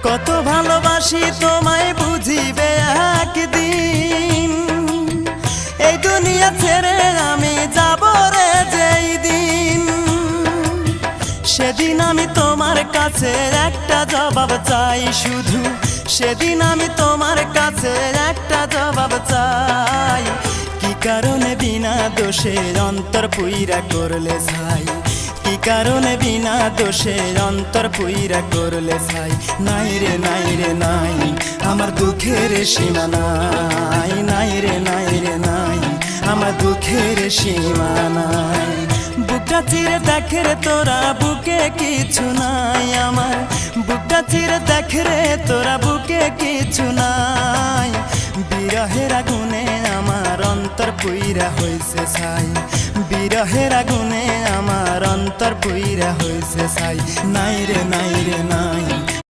কত ভালোবাসি তোমায় বুঝিবে একদিন, এই দুনিয়া ছেড়ে আমি যাব রে যেই দিন, সেদিন আমি তোমার কাছে একটা জবাব চাই শুধু, সেদিন আমি তোমার কাছে একটা জবাব চাই। কি কারণে বিনা দোষে অন্তর পুইরা করলে ছাই, কি কারণে বিনা দোষে অন্তর পুইরা করলে ছাই। নাই রে নাই রে নাই আমার দুঃখের সীমা নাই, নাই রে নাই রে নাই আমার দুঃখের সীমা নাই। বুকটা চিরে দেখে রে তোরা বুকে কিছু নাই আমার, বুকটা চিরে দেখে রে তোরা বুকে কিছু নাই। বিরহের আগুনে আমার অন্তর পুইরা হইছে ছাই, বিরহের আগুনে আমার অন্তর পুইরা হইছে ছাই। নাই রে নাই রে নাই